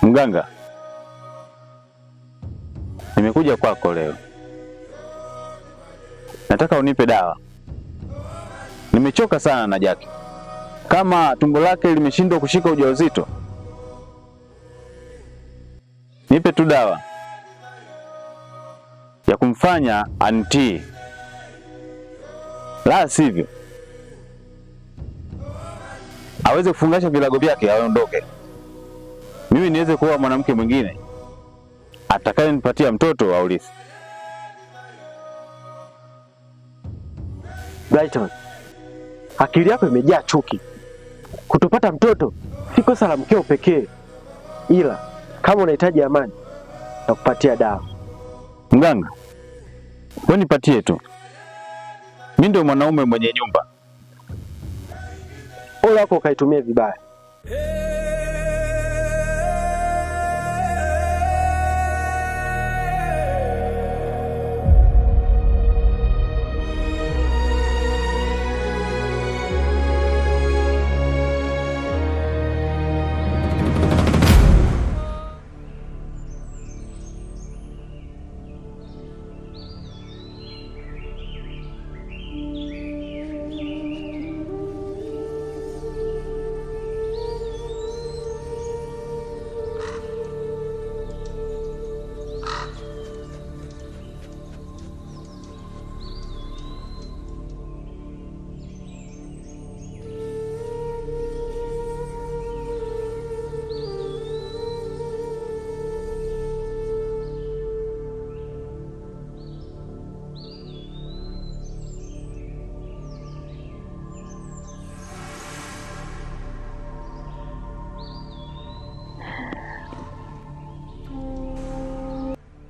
Mganga, nimekuja kwako leo. Nataka unipe dawa. Nimechoka sana na Jaki. Kama tumbo lake limeshindwa kushika ujauzito, nipe tu dawa ya kumfanya anitii. La sivyo aweze kufungasha vilago vyake aondoke. Mimi niweze kuoa mwanamke mwingine atakayenipatia mtoto wa urithi. Brighton, akili yako imejaa chuki. Kutopata mtoto si kosa la mkeo pekee, ila kama unahitaji amani na kupatia dawa. Mganga, wewe nipatie tu. Mimi ndio mwanaume mwenye nyumba. Ole wako ukaitumia vibaya.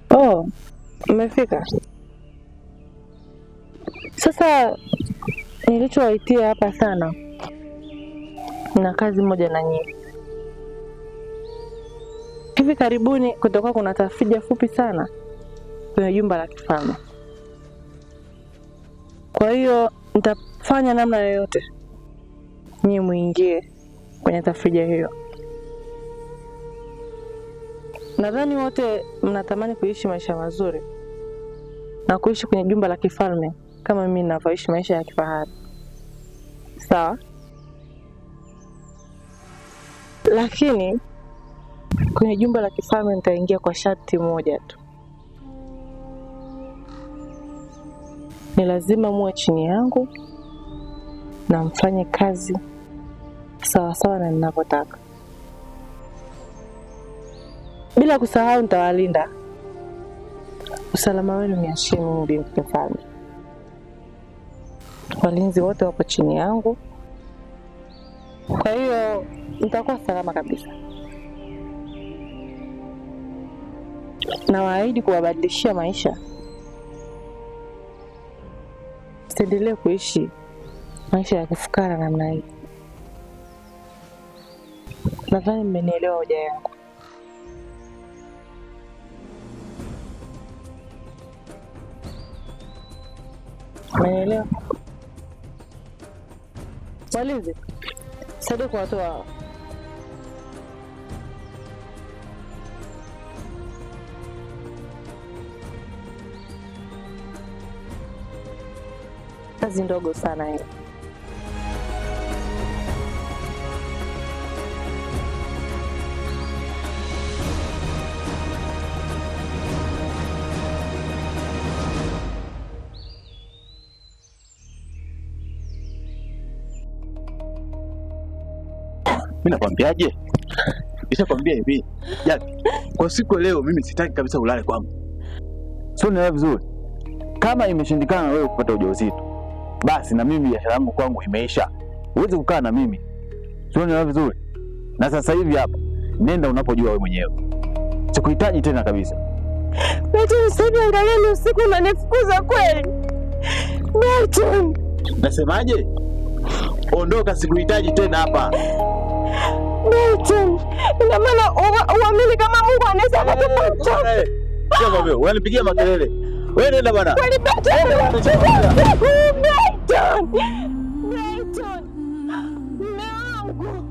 Oh, umefika. Sasa nilichowaitia hapa sana, na kazi moja na nyinyi. Hivi karibuni kutoka kuna tafrija fupi sana kwenye jumba la kifalme. Kwa hiyo nitafanya namna yoyote nyinyi muingie kwenye tafrija hiyo. Nadhani wote mnatamani kuishi maisha mazuri na kuishi kwenye jumba la kifalme kama mimi ninavyoishi maisha ya kifahari. Sawa? Lakini kwenye jumba la kifalme nitaingia kwa sharti moja tu. Ni lazima muwe chini yangu na mfanye kazi sawa sawa na ninavyotaka. Bila kusahau nitawalinda. Usalama wenu ni heshima binti mfalme. Walinzi wote wapo chini yangu. Kwa hiyo nitakuwa salama kabisa. Na waahidi kuwabadilishia maisha. Siendelee kuishi maisha ya kifukara namna hii. Nadhani mmenielewa hoja yangu. Mmenielewa? Walinzi, saidia kwa watu hao. Kazi ndogo sana hiyo. Mimi nakwambiaje? Nishakwambia hivi. Jaki, kwa siku leo mimi sitaki kabisa ulale kwangu. Sio nielewa vizuri. Kama imeshindikana wewe kupata ujauzito, basi na mimi biashara yangu kwangu imeisha. Uweze kukaa na mimi. Sio nielewa vizuri. Na sasa hivi hapa, nenda unapojua wewe mwenyewe. Sikuhitaji tena kabisa. Beto, sasa angalia ni usiku unanifukuza kweli. Beto. Nasemaje? Ondoka, sikuhitaji tena hapa. Beto, ina maana uamini kama Mungu anaweza kutupa mtoto? Sio wewe, unanipigia makelele. Wewe nenda bwana. Kweli Beto. Beto. Mume wangu.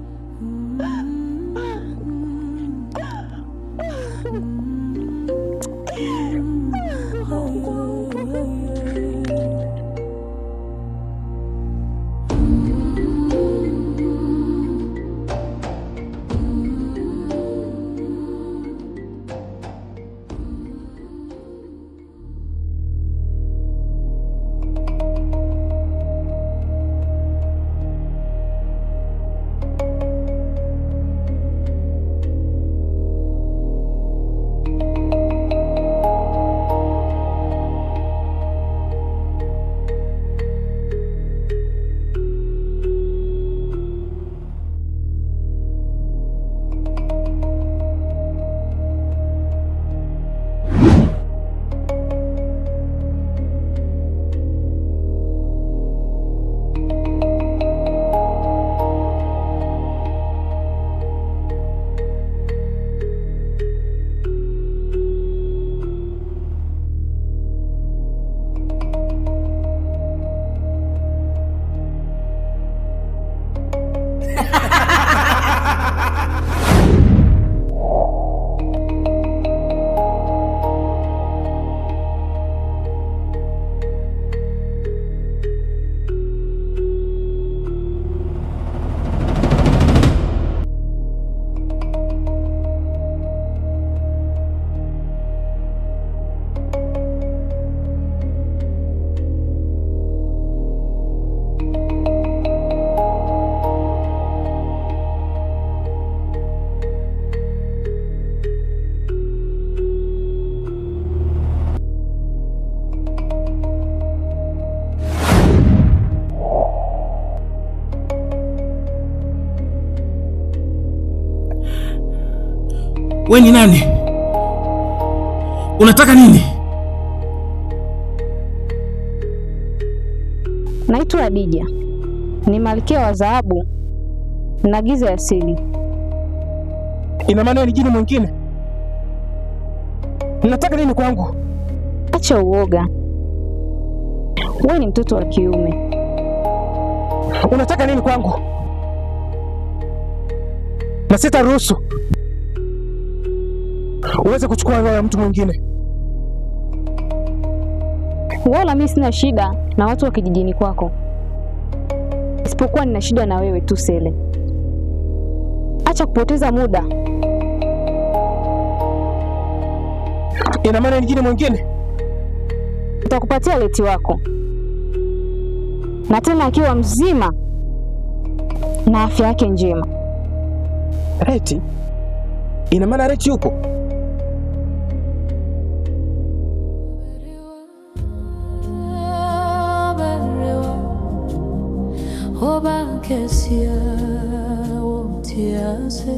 We ni nani? Unataka nini? Naitwa Adija, ni malkia wa dhahabu na giza asili. Ina maana ni jini mwingine? Unataka nini kwangu? Acha uoga, wewe ni mtoto wa kiume. Unataka nini kwangu? Na sitaruhusu uweze kuchukua roho ya mtu mwingine. Wala mimi sina shida na watu wa kijijini kwako, isipokuwa nina shida na wewe tu Sele. Acha kupoteza muda. Ina maana ni jini mwingine? Nitakupatia Leti wako, na tena akiwa mzima na afya yake njema. Leti? Ina maana Leti yupo? Oba kesia o tiase